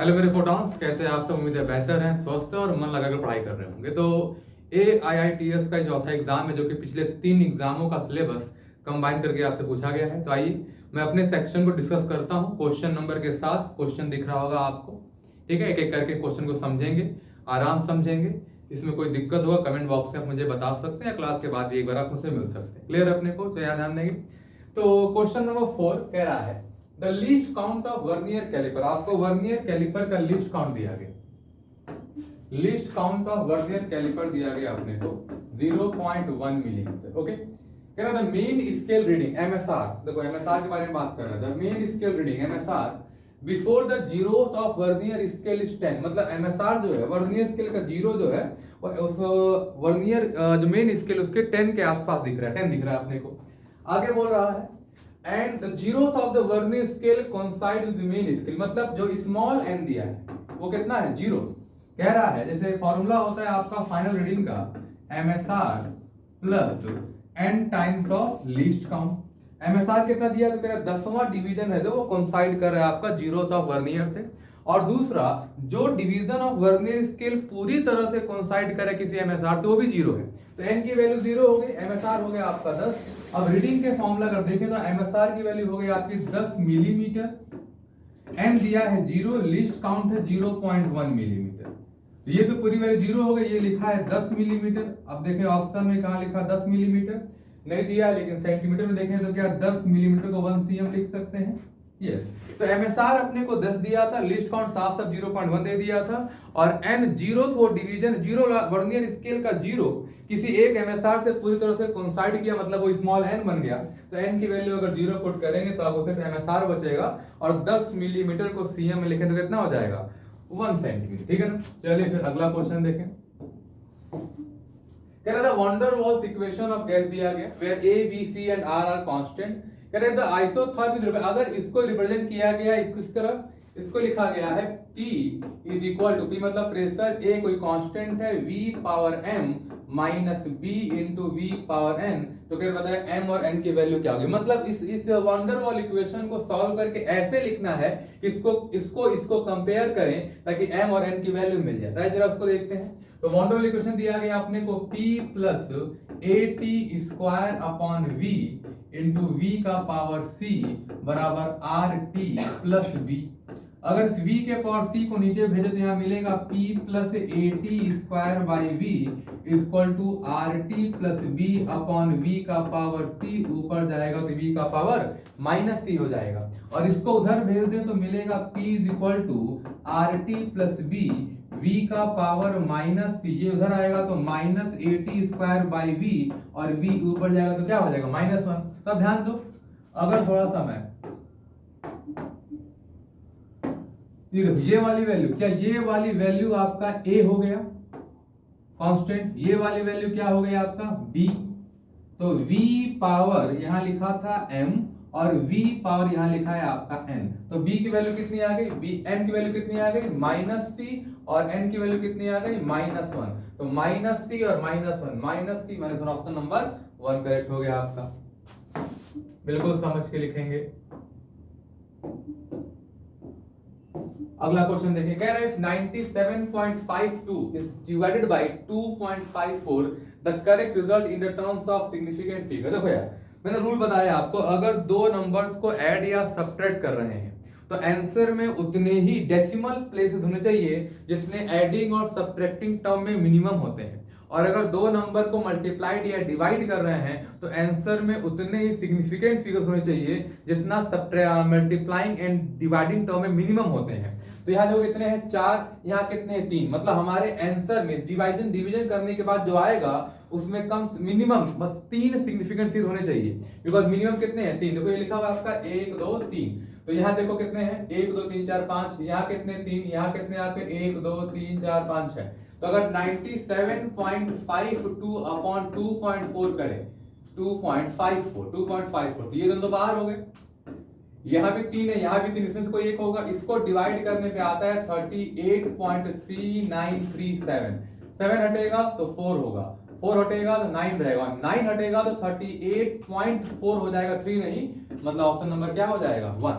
Hello मेरे photons, कैसे हैं आप सब? उम्मीद है बेहतर हैं, स्वस्थ हैं और मन लगाकर पढ़ाई कर रहे होंगे। तो AIITS का चौथा एग्जाम है जो कि पिछले 3 एग्जामों का सिलेबस कंबाइन करके आपसे पूछा गया है। तो आइए मैं अपने सेक्शन को डिस्कस करता हूं क्वेश्चन नंबर के साथ। क्वेश्चन दिख रहा होगा आपको, ठीक है। एक एक करके क्वेश्चन को समझेंगे, आराम समझेंगे। इसमें कोई दिक्कत होगा कमेंट बॉक्स में आप मुझे बता सकते हैं, या क्लास के बाद भी एक बार आप मुझसे मिल सकते हैं। क्लियर अपने को? तो यहाँ ध्यान देंगे। तो क्वेश्चन नंबर 4 कह रहा है the least count of vernier calliper. आपको वर्नियर कैलिपर का लीस्ट काउंट दिया गया, least count of vernier calliper दिया गया अपने को 0.1 मिलीमीटर। ओके, कह रहा the main scale reading MSR। देखो MSR के बारे में बात कर रहा है। The main scale reading MSR before the zeroth of vernier scale is 10। मतलब MSR जो है वर्नियर स्केल का जीरो जो है उस वर्नियर जो मेन स्केल उसके 10 के आसपास दिख रहा है, 10 दिख रहा है अपने को। आगे बोल रहा है and the zeroth of the vernier scale coincide with the main scale. मतलब जो स्मॉल n दिया है वो कितना है? 0। कह रहा है जैसे फॉर्मूला होता है आपका फाइनल रीडिंग का MSR plus n times of least count. MSR कितना दिया? तो कह रहा है 10वां डिवीजन है जो वो कोइंसाइड कर रहा है आपका जीरोथ ऑफ वर्नियर से। और दूसरा जो डिवीजन ऑफ वर्नियर स्केल पूरी तरह से कोइंसाइड करे किसी MSR से वो भी 0 है। तो n की वैल्यू 0 हो गई, MSR हो गया आपका 10। अब रीडिंग के फॉर्मूला अगर देखें तो MSR की वैल्यू हो गई आपकी 10 मिलीमीटर, n दिया है 0, लीस्ट काउंट है 0.1 मिलीमीटर। ये तो पूरी वैल्यू 0 हो गई। ये लिखा है 10 मिलीमीटर। अब देखें ऑप्शन में कहाँ लिखा 10 मिलीमीटर नहीं दिया, लेकिन सेंटीमीटर में देखें तो क्या 10 मिलीमीटर को 1 cm लिख सकते हैं। यस, तो MSR अपने को 10 दिया था, लिस्ट काउंट साफ साफ 0.1 दे दिया था, और n जीरो वो डिवीजन जीरो वर्नियर स्केल का 0 किसी एक MSR से पूरी तरह से कोइंसाइड किया, मतलब वो स्मॉल n बन गया। तो n की वैल्यू अगर 0 पुट करेंगे तो आपको सिर्फ MSR बचेगा, और 10 मिलीमीटर को cm में लिखें तो कितना हो जाएगा? 1 सेंटीमीटर। ठीक है ना। चलिए फिर अगला क्वेश्चन देखें। कह रहा था van der Waals equation of gas दिया गया where A, B, C and R are constant. कह रहे थे आइसोथर्मल, अगर इसको रिप्रेजेंट किया गया किस तरह, इसको लिखा गया है P is equal to, P मतलब प्रेशर, A कोई कांस्टेंट है, V power m minus B into V power n। तो क्या बताया m और n की वैल्यू क्या होगी। मतलब इस वंडर वॉल इक्वेशन को सॉल्व करके ऐसे लिखना है कि इसको कंपेयर करें ताकि m और n की वैल्यू मिल जाए। जरा उसको देखते हैं। तो वंडर वॉल इक्वेशन दिया गया अपने को P plus AT square upon V into V का पावर C बराबर RT प्लस V। अगर V के पावर C को नीचे भेजे तो यहाँ मिलेगा P plus AT square by V equal to RT plus B upon V का पावर C। ऊपर जाएगा तो V का पावर माइनस C हो जाएगा, और इसको उधर भेज दें तो मिलेगा P is equal to RT plus B V का पावर माइनस C। ये उधर आएगा तो minus AT square by V, और V ऊपर जाएगा तो क्या हो जाएगा? -1। तो अब ध्यान दो, अगर थोड़ा सा मैं ये वाली वैल्यू, क्या ये वाली वैल्यू आपका A हो गया कांस्टेंट, ये वाली वैल्यू क्या हो गई आपका B। तो V पावर यहां लिखा था M और V पावर यहां लिखा है आपका n। तो B की वैल्यू कितनी आ गई? M की वैल्यू कितनी आ गई? -C, और n की वैल्यू कितनी आ गई? -1। तो -C और -1, -C -1, ऑप्शन नंबर 1 करेक्ट हो गया आपका। बिल्कुल समझ के लिखेंगे। अगला क्वेश्चन देखिए। कह रहे हैं 97.52 is divided by 2.54 the correct result in the terms of significant figure। देखो यार, मैंने रूल बताया आपको, अगर दो नंबर्स को ऐड या सब्ट्रैक्ट कर रहे हैं तो आंसर में उतने ही डेसिमल प्लेसेस होने चाहिए जितने एडिंग और सब्ट्रैक्टिंग टर्म में मिनिमम होते हैं। और अगर दो नंबर को मल्टीप्लाइड या डिवाइड कर रहे हैं तो आंसर में उतने ही सिग्निफिकेंट फिगर्स होने चाहिए जितना मल्टीप्लाइंग एंड डिवाइडिंग टर्म में मिनिमम होते हैं। तो यहाँ देखो कितने हैं? 4, यहाँ कितने हैं? 3। मतलब हमारे आंसर में डिवीजन करने के बाद जो आएगा उसमें कम मिनिमम बस 3 सिग्निफिकेंट फिगर होने चाहिए, बिकॉज मिनिमम कितने हैं? 3। देखो ये लिखा हुआ आपका 1 2 3। तो यहाँ देखो कितने हैं? 1 2 3 4 5। यहाँ कितने? 3। यहाँ कितने आपके? 1 2 3 4 5 है। तो अगर 97.52 अपॉन 2.4 करें, 2.54 तो ये दोनों तो बाहर हो गए। यहाँ भी 3 है, यहाँ भी 3, इसमें से कोई एक होगा। इसको डिवाइड करने पे आता है 38.3937। 7 हटेगा तो 4 होगा, 4 हटेगा तो 9 रहेगा, 9 हटेगा तो 38.4 हो जाएगा, 3 नहीं। मतलब ऑप्शन नंबर क्या हो जाएगा? 1।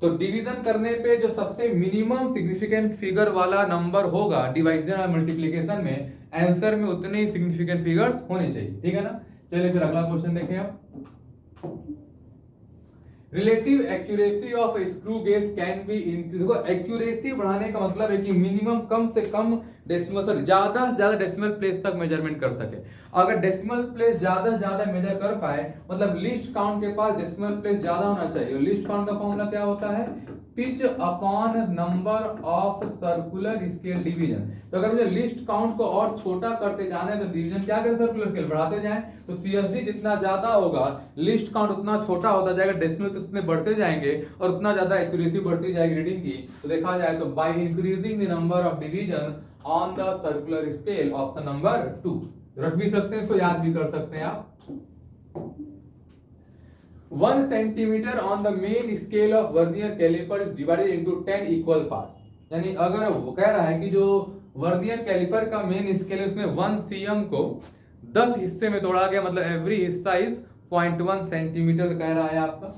तो डिवीजन करने पे जो सबसे मिनिमम सिग्निफिकेंट फिगर वाला नंबर होगा डिवाइजन और मल्टीप्लिकेशन में, आंसर में उतने ही सिग्निफिकेंट फिगर्स होने चाहिए, ठीक है ना। चलिए फिर अगला क्वेश्चन देखें आप। Relative accuracy of screw gauge can be increase. देखो एक्यूरेसी बढ़ाने का मतलब है कि मिनिमम कम से कम डेसिमल, सॉरी ज्यादा से ज्यादा डेसिमल प्लेस तक मेजरमेंट कर सके। अगर डेसिमल प्लेस ज्यादा से ज्यादा मेजर कर पाए, मतलब लिस्ट काउंट के पास डेसिमल प्लेस ज्यादा होना चाहिए। लिस्ट काउंट का फॉर्मूला क्या होता है? Pitch upon number of circular scale division. तो अगर मुझे लिस्ट काउंट को और छोटा करते जाना है तो डिवीजन क्या करें? सर्कुलर स्केल बढ़ाते जाएं। तो सीएसडी जितना ज्यादा होगा लिस्ट काउंट उतना छोटा होता जाएगा, डेसिमल तो उतने बढ़ते जाएंगे और उतना ज्यादा एक्यूरेसी बढ़ती जाएगी रीडिंग की। तो देखा जाए तो by increasing the number of division on the circular scale, option number 2। रख भी सकते हैं, इसको याद भी कर सकते हैं आप। 1 centimetre on the main scale of vernier calliper is divided into 10 equal part. यानी अगर वो कह रहा है कि जो वर्नियर कैलिपर का मेन स्केल है उसमें 1 cm को 10 हिस्से में तोड़ा गया, मतलब एवरी हिस्सा इज 0.1 सेंटीमीटर कह रहा है आपका।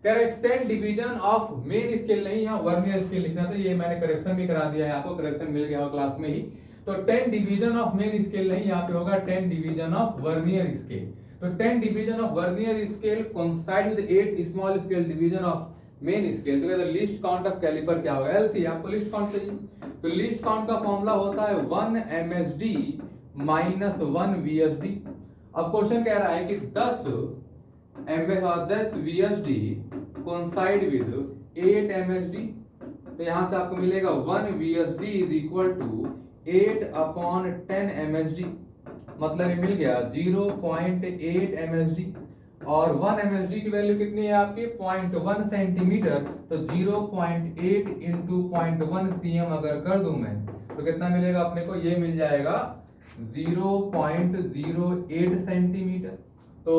कह रहा है 10 डिवीजन ऑफ मेन स्केल, नहीं यहाँ वर्नियर स्केल लिखना था, ये मैंने करेक्शन भी करा दिया है आपको, करेक्शन मिल गया क्लास में ही। तो 10 डिवीजन ऑफ मेन स्केल नहीं, यहाँ पे होगा 10 डिवीजन ऑफ वर्नियर स्केल। तो 10 division of vernier scale coincide with 8 small scale division of main scale. तो लिस्ट काउंट ऑफ कैलिपर क्या होगा? एलसी, आपको लिस्ट काउंट चाहिए। तो लिस्ट काउंट का फॉर्मूला होता है 1 MSD माइनस 1 VSD। अब क्वेश्चन कह रहा है कि 10 VSD कोइंसाइड विद 8 MSD। तो यहां से आपको मिलेगा 1 VSD is equal to 8 upon 10 MSD, मतलब ये मिल गया 0.8 MSD। और 1 MSD की वैल्यू कितनी है आपकी? 0.1 सेंटीमीटर। तो 0.8 इंटू 0.1 cm अगर कर दूं मैं तो कितना मिलेगा अपने को? ये मिल जाएगा 0.08 सेंटीमीटर। तो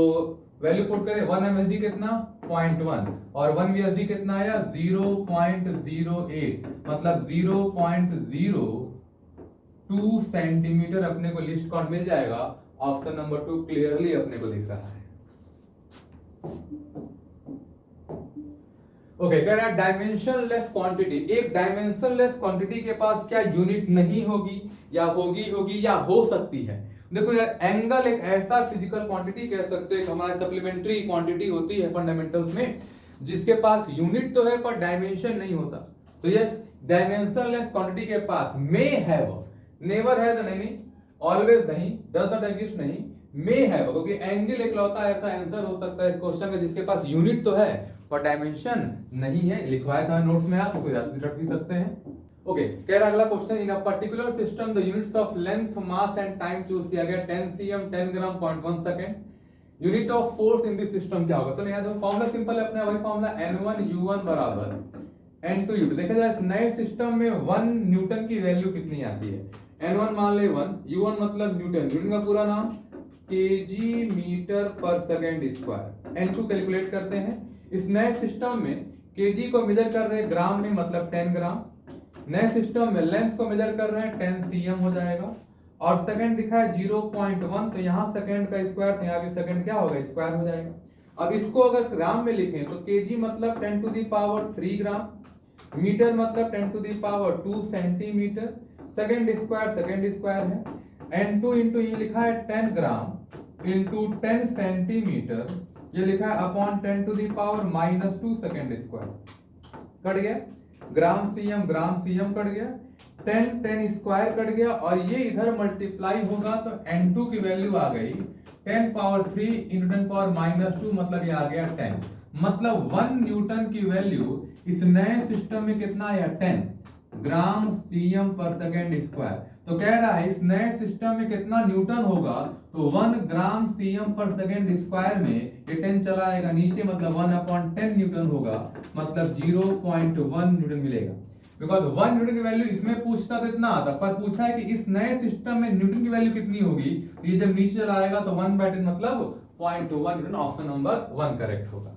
वैल्यू पुट करें 1 MSD कितना? 0.1 और 1 VSD कितना आया? 0.08, मतलब 0.02 सेंटीमीटर अपने को लिस्ट काउंट मिल जाएगा। ऑप्शन नंबर 2 क्लियरली अपने को दिख रहा है। ओके, कह रहा है डायमेंशनलेस क्वांटिटी। एक डायमेंशनलेस क्वांटिटी के पास क्या यूनिट नहीं होगी या होगी या हो सकती है? देखो यार, एंगल एक ऐसा फिजिकल क्वांटिटी कह सकते हैं, हमारा सप्लीमेंट्री क्वांटिटी होती है फंडामेंटल्स में, जिसके पास यूनिट तो है पर डायमेंशन नहीं होता। तो यस, डायमेंशनलेस क्वांटिटी के पास मे हैव, नेवर हैज नहीं, ऑलवेज नहीं, डज नॉट एग्जिस्ट नहीं, मे हैव, क्योंकि एंगल एकलौता ऐसा आंसर हो सकता है इस क्वेश्चन का जिसके पास यूनिट तो है पर डायमेंशन नहीं है। लिखवाया था नोट्स में, आप रख भी सकते हैं। ओके, कह रहा अगला question, in a particular system the units of length, mass and time choose किया गया। 10 cm 10 gram 0.1 second. Unit of force in this system क्या होगा? तो यहाँ देखो फॉर्मूला सिंपल है अपना, वही फॉर्मूला N1 U1 बराबर N2 U2। देखा जाए नए सिस्टम में 1 न्यूटन की वैल्यू कितनी आती है? N1 मान ले 1, U1 मतलब न्यूटन, न्यूटन का पूरा नाम केजी मीटर पर सेकेंड स्क्वायर। N2 कैलकुलेट करते हैं। इस नए सिस्टम में केजी को मेजर कर रहे हैं ग्राम में, मतलब 10 ग्राम। नए सिस्टम में लेंथ को मेजर कर रहे हैं 10 cm हो जाएगा। और सेकंड दिखा है 0.1, तो यहाँ सेकंड का स्क्वायर, तो यहाँ भी सेकंड क्या होगा? स्क्वायर हो जाएगा। अब इसको अगर ग्राम में लिखें तो केजी मतलब 10 to the power 3 gram, metre मतलब 10 to the power 2 centimetre, second square है। N2 इंटू ये लिखा है 10 ग्राम इंटू 10 सेंटीमीटर, ये लिखा है upon 10 to the power -2 second square. Cut गया ग्राम सीएम कट गया, 10 स्क्वायर कट गया, और ये इधर मल्टीप्लाई होगा तो N2 की वैल्यू आ गई 10 पावर 3 इंटू 10 पावर -2, मतलब ये आ गया 10। मतलब 1 न्यूटन की वैल्यू इस नए सिस्टम में कितना आया? 10 ग्राम सीएम पर सेकेंड स्क्वायर। तो कह रहा है इस नए सिस्टम में कितना न्यूटन होगा? तो 1 ग्राम सीएम पर सेकेंड स्क्वायर में ये 10 चला आएगा नीचे, मतलब 1/10 न्यूटन होगा, मतलब 0.1 न्यूटन मिलेगा। बिकॉज 1 न्यूटन की वैल्यू इसमें पूछता तो इतना आता, पर पूछा है कि इस नए सिस्टम में न्यूटन की वैल्यू कितनी होगी, तो ये जब नीचे चला आएगा तो 1/10 मतलब 0.1 न्यूटन। ऑप्शन नंबर 1 करेक्ट होगा।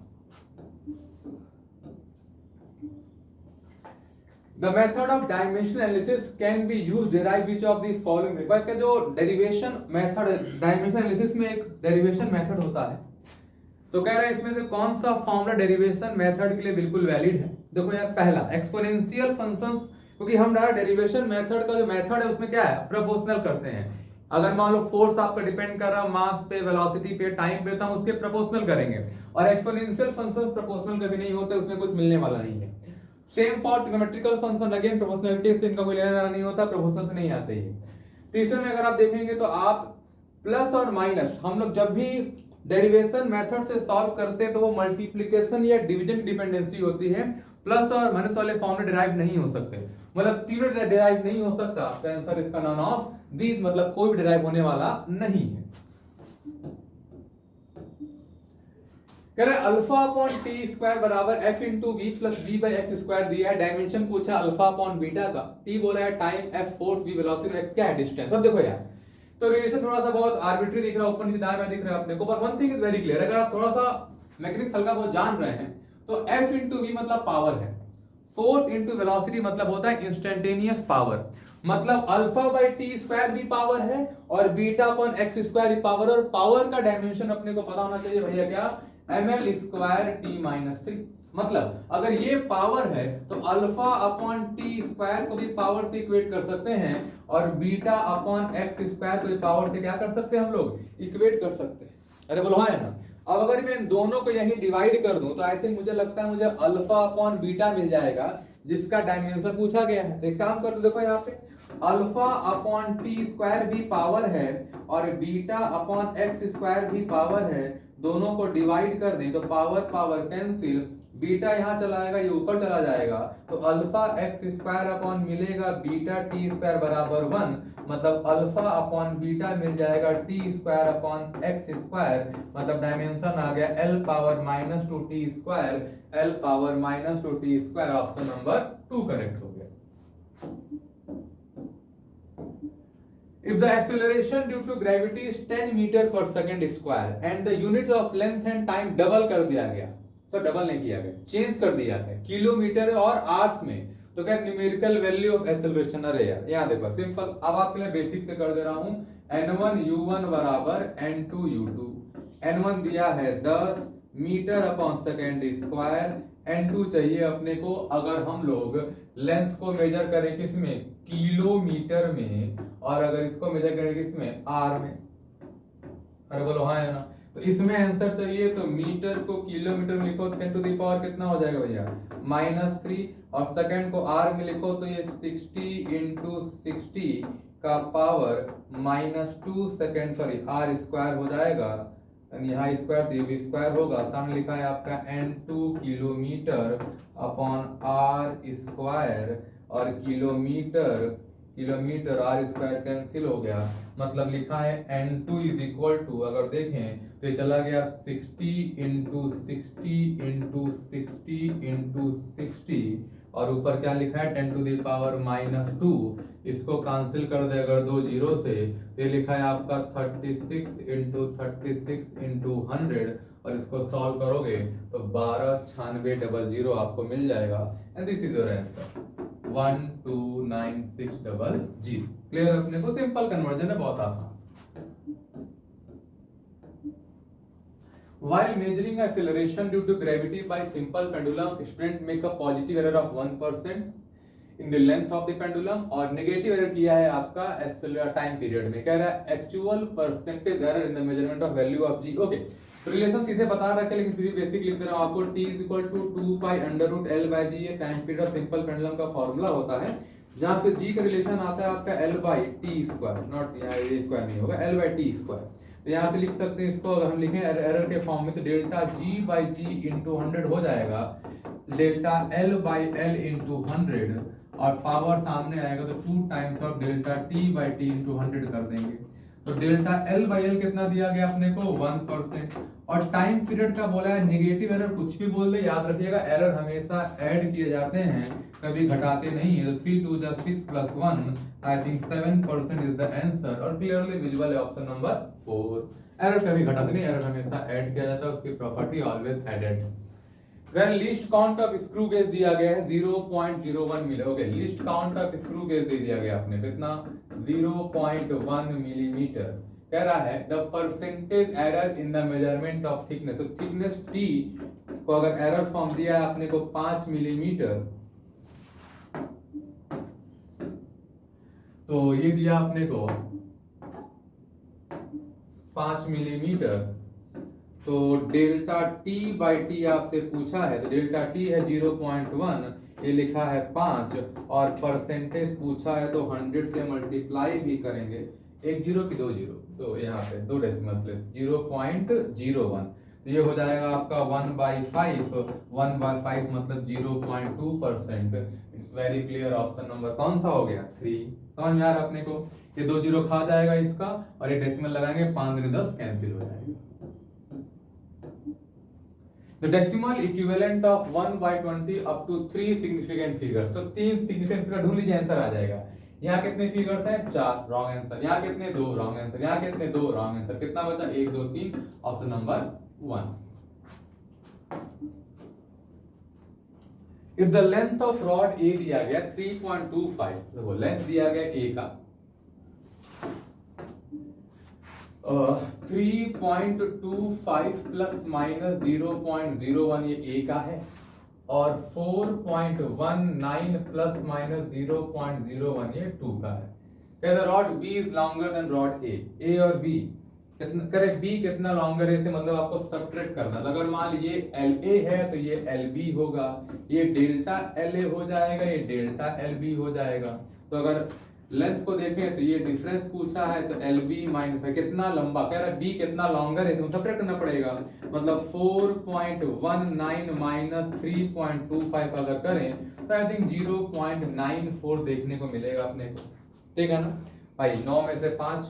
The method of dimensional analysis can be used derive which of the following। का जो डेरिवेशन मेथड, डायमेंशनल एनालिसिस में एक डेरिवेशन मेथड होता है, तो कह रहा है इसमें से कौन सा फॉर्मूला डेरिवेशन मेथड के लिए बिल्कुल वैलिड है? देखो यार, पहला एक्सपोनेंशियल फंक्शंस, क्योंकि हम डायरेक्ट डेरिवेशन मेथड का जो मेथड है उसमें क्या है, प्रोपोर्शनल करते हैं। अगर मान लो फोर्स आपका डिपेंड कर रहा है मास पे, वेलोसिटी पे, टाइम पे, तो हम उसके प्रोपोर्शनल करेंगे। और एक्सपोनेंशियल फंक्शन प्रोपोर्शनल कभी नहीं होते, उसमें कुछ मिलने वाला नहीं है। Same for trigonometrical function, again proportionality से इनका कोई लेना देना नहीं होता, प्रोपोर्शनल से नहीं आते ही। तीसरे में अगर आप देखेंगे तो आप प्लस और माइनस, हम लोग जब भी डेरिवेशन मेथड से सॉल्व करते हैं तो वो मल्टीप्लिकेशन या डिवीजन की डिपेंडेंसी होती है, प्लस और माइनस वाले फॉर्म में डिराइव नहीं हो सकते, मतलब तीनों डिराइव नहीं हो सकता, तो आंसर इसका नॉन ऑफ दीज, मतलब कोई भी डिराइव होने वाला नहीं है। कह रहे अल्फा अपॉन टी स्क्वायर बराबर F into v plus b by x square दिया है। डायमेंशन पूछा अल्फा अपॉन बीटा का, टी बोला है time, F force, b velocity, x क्या है डिस्टेंस। अब देखो यार, तो रिलेशन थोड़ा सा बहुत आर्बिट्री दिख रहा है, ऊपर नीचे दाएं बाएं दिख रहा है अपने को, पर one thing is very clear, अगर आप थोड़ा सा मैकेनिक्स हल्का बहुत जान रहे हैं तो एफ इंटू वी मतलब पावर है, फोर्स इंटू वेलोसिटी मतलब होता है इंस्टेंटेनियस पावर, मतलब अल्फा बाई टी स्क्वायर भी पावर है और बीटा अपॉन एक्स स्क्वायर भी पावर, और पावर का डायमेंशन अपने को पता होना चाहिए भैया क्या, ml स्क्वायर टी माइनस 3। मतलब अगर ये पावर है तो अल्फा अपॉन टी स्क्वायर को भी पावर से इक्वेट कर सकते हैं, और बीटा अपॉन एक्स स्क्वायर को भी पावर से क्या कर सकते हैं हम लोग, इक्वेट कर सकते हैं। अरे बोलो हाँ है ना। अब अगर मैं इन दोनों को यही डिवाइड कर दूं तो आई थिंक मुझे लगता है मुझे अल्फा अपॉन बीटा मिल जाएगा, जिसका डायमेंशन पूछा गया है। तो एक काम कर दो, देखो यहाँ पे अल्फा अपॉन टी स्क्वायर भी पावर है और बीटा अपॉन एक्स स्क्वायर भी पावर है, दोनों को डिवाइड कर दें तो पावर पावर कैंसिल, बीटा यहाँ चला आएगा, ये ऊपर चला जाएगा, तो अल्फा एक्स स्क्वायर अपॉन मिलेगा बीटा टी स्क्वायर बराबर 1, मतलब अल्फा अपॉन बीटा मिल जाएगा T square upon x square, मतलब डायमेंशन आ गया L power minus two T square, L power minus two T square, option number 2 correct हो गया। If the acceleration due to gravity is 10 metre पर second square and the units of length and time double कर दिया गया, तो double नहीं किया गया, चेंज कर दिया है किलोमीटर और आवर्स में, तो क्या न्यूमेरिकल वैल्यू ऑफ एक्सेलरेशन। अरे यार यहाँ देखो सिंपल, अब आपके लिए बेसिक से कर दे रहा हूं, n1 u1 बराबर n2 u2, n1 दिया है 10 metre upon second square, n2 चाहिए अपने को, अगर हम लोग लेंथ को मेजर करें किसमें, किलोमीटर में, और अगर इसको मेजर करें किसमें, आर में। अरे बोलो हाँ है ना। तो इसमें आंसर चाहिए तो मीटर को किलोमीटर में लिखो 10 टू द पावर कितना हो जाएगा भैया, -3, और सेकंड को आर में लिखो तो ये 60 इंटू 60 का power -2 second, sorry r square हो जाएगा, यहाँ स्क्वायर तो ये भी स्क्वायर होगा, सामने लिखा है आपका n2 kilometre upon r square, और किलोमीटर आर स्क्वायर कैंसिल हो गया, मतलब लिखा है n2 इज इक्वल टू, अगर देखें तो ये चला गया 60 इंटू 60 इंटू 60 इंटू 60, और ऊपर क्या लिखा है 10 टू द पावर -2, इसको कैंसिल कर दे अगर 2 जीरो से, तो ये लिखा है आपका 36 इंटू 36 इंटू 100, और इसको सॉल्व करोगे तो 129600 आपको मिल जाएगा, and this is your answer 12960। Clear अपने को, सिंपल कन्वर्जन है, बहुत आसान। While measuring acceleration due to gravity by simple pendulum, student make a positive error of 1% in the length of the pendulum, और नेगेटिव एरर किया है आपका time period में। कह रहा है actual percentage error in the measurement of value of g. Okay, तो relation सीधे बता रखे, लेकिन फिर बेसिक लिख दे रहा हूं आपको, t is equal to 2 pi under root l by g, ये time period of simple pendulum का फॉर्मूला होता है, जहां से g का रिलेशन आता है आपका l by T square, not यहाँ ये स्क्वायर नहीं होगा, l बाई टी स्क्वायर। तो यहाँ से लिख सकते हैं इसको, अगर हम लिखें एरर के फॉर्म में तो डेल्टा g बाई जी इंटू 100 हो जाएगा, डेल्टा l बाई एल इंटू 100, और पावर सामने आएगा तो 2 टाइम्स ऑफ डेल्टा t बाई टी इंटू 100 कर देंगे, तो डेल्टा l बाई एल कितना दिया गया अपने को 1%, और टाइम पीरियड का बोला है नेगेटिव एरर कुछ भी बोल दे, याद रखिएगा एरर हमेशा ऐड किए जाते हैं, कभी घटाते नहीं है, तो 3 2 6 plus 1, I think 7% is the answer, और क्लियरली विजिबल है ऑप्शन नंबर 4। एरर कभी घटाते नहीं, एरर हमेशा ऐड किया जाता है, उसकी property always added. When least count of screw gauge दिया गया है 0.01 milli, okay least count of screw gauge दे दिया गया आपने कितना 0.1 मिलीमीटर। कह रहा है the percentage error in the measurement of thickness. तो थिकनेस टी को अगर एरर फॉर्म दिया है अपने को 5 मिलीमीटर, तो ये दिया अपने को 5 मिलीमीटर, तो डेल्टा टी बाई टी आपसे पूछा है, तो डेल्टा टी है 0.1, ये लिखा है 5, और परसेंटेज पूछा है तो 100 से मल्टीप्लाई भी करेंगे, एक जीरो की 2 जीरो, तो यहाँ पे 2 डेसिमल प्लेस 0.01, तो ये हो जाएगा आपका 1/5, 1/5 मतलब 0.2%। It's very clear, option number कौन सा हो गया 3। समझ में आ रहा अपने को, ये 2 जीरो खा जाएगा इसका, और ये डेसिमल लगाएंगे 5 दूनी 10 कैंसिल हो जाएगा। The decimal equivalent of 1/20 up to 3 significant figures, तो 3 significant figure ढूंढ लीजिए, आंसर आ जाएगा। यहाँ कितने फिगर्स हैं 4, रॉन्ग आंसर। यहाँ कितने 2, रॉन्ग आंसर। यहाँ कितने 2, रॉन्ग आंसर। कितना बचा 1 2 3, option number 1। If the length of rod ए दिया गया 3.25, देखो लेंथ दिया गया ए का 3.25 प्लस माइनस 0.01 ये ए का है, और 4.19 प्लस माइनस 0.01 ये 2 का है। कहते rod b is longer than rod a और बी कितना करे, बी कितना लॉन्गर है, इसे मतलब आपको सब्ट्रैक्ट करना। तो अगर मान लीजिए एल ए है तो ये एल बी होगा, ये डेल्टा एल ए हो जाएगा, ये डेल्टा एल बी हो जाएगा। तो अगर लेंथ को देखें तो ये डिफरेंस पूछा है, तो एल बी माइनस कितना लंबा, कह रहा है बी कितना लॉन्गर है, तो सब्ट्रैक्ट करना पड़ेगा। मतलब 4.19 माइनस 3.25 अगर करें तो आई थिंक 0.94 देखने को मिलेगा अपने को, ठीक है ना भाई। 9 में से 5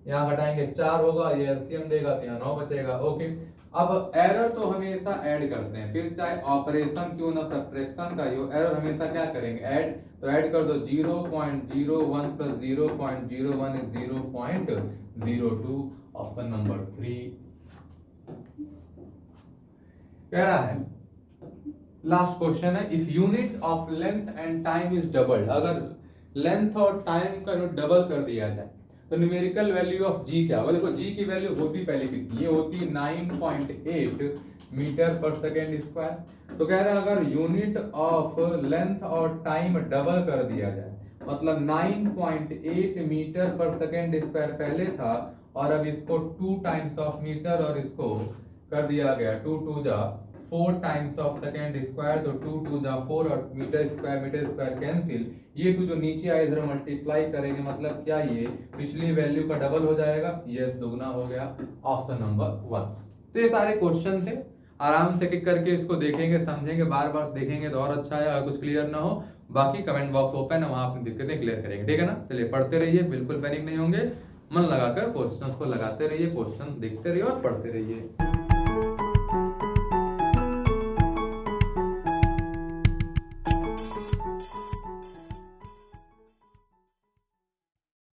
यहाँ घटाएंगे 4 होगा, ये एलसीएम देगा तो यहाँ 9 बचेगा। ओके, अब एरर तो हमेशा ऐड करते हैं, फिर चाहे ऑपरेशन क्यों ना सब्ट्रैक्शन का हो, एरर हमेशा क्या करेंगे ऐड। तो ऐड कर दो 0.01 प्लस 0.01 इज 0.02, ऑप्शन नंबर 3। कह रहा है लास्ट क्वेश्चन है, if unit of length and time is doubled, अगर लेंथ और टाइम का डबल कर दिया जाए तो न्यूमेरिकल वैल्यू ऑफ जी क्या होगा। देखो जी की वैल्यू होती पहले कितनी, ये होती 9.8 मीटर पर सेकेंड स्क्वायर। तो कह रहे हैं अगर यूनिट ऑफ लेंथ और टाइम डबल कर दिया जाए, मतलब 9.8 मीटर पर सेकेंड स्क्वायर पहले था, और अब इसको 2 टाइम्स ऑफ मीटर और इसको कर दिया गया 2 2 जा 4 टाइम्स ऑफ सेकेंड स्क्वायर, तो 2 2 जा 4 और मीटर स्क्वायर कैंसिल, ये 2 जो नीचे आए इधर मल्टीप्लाई करेंगे, मतलब क्या ये पिछली वैल्यू का डबल हो जाएगा, ये दुगना हो गया, ऑप्शन नंबर 1। तो ये सारे क्वेश्चन थे, आराम से टिक करके इसको देखेंगे, समझेंगे, बार बार देखेंगे तो और अच्छा है। अगर कुछ क्लियर ना हो, बाकी कमेंट बॉक्स ओपन है, वहां अपनी दिक्कतें क्लियर करेंगे, ठीक है ना। चलिए पढ़ते रहिए, बिल्कुल पैनिक नहीं होंगे, मन लगाकर क्वेश्चंस को लगाते रहिए, क्वेश्चन देखते रहिए और पढ़ते रहिए।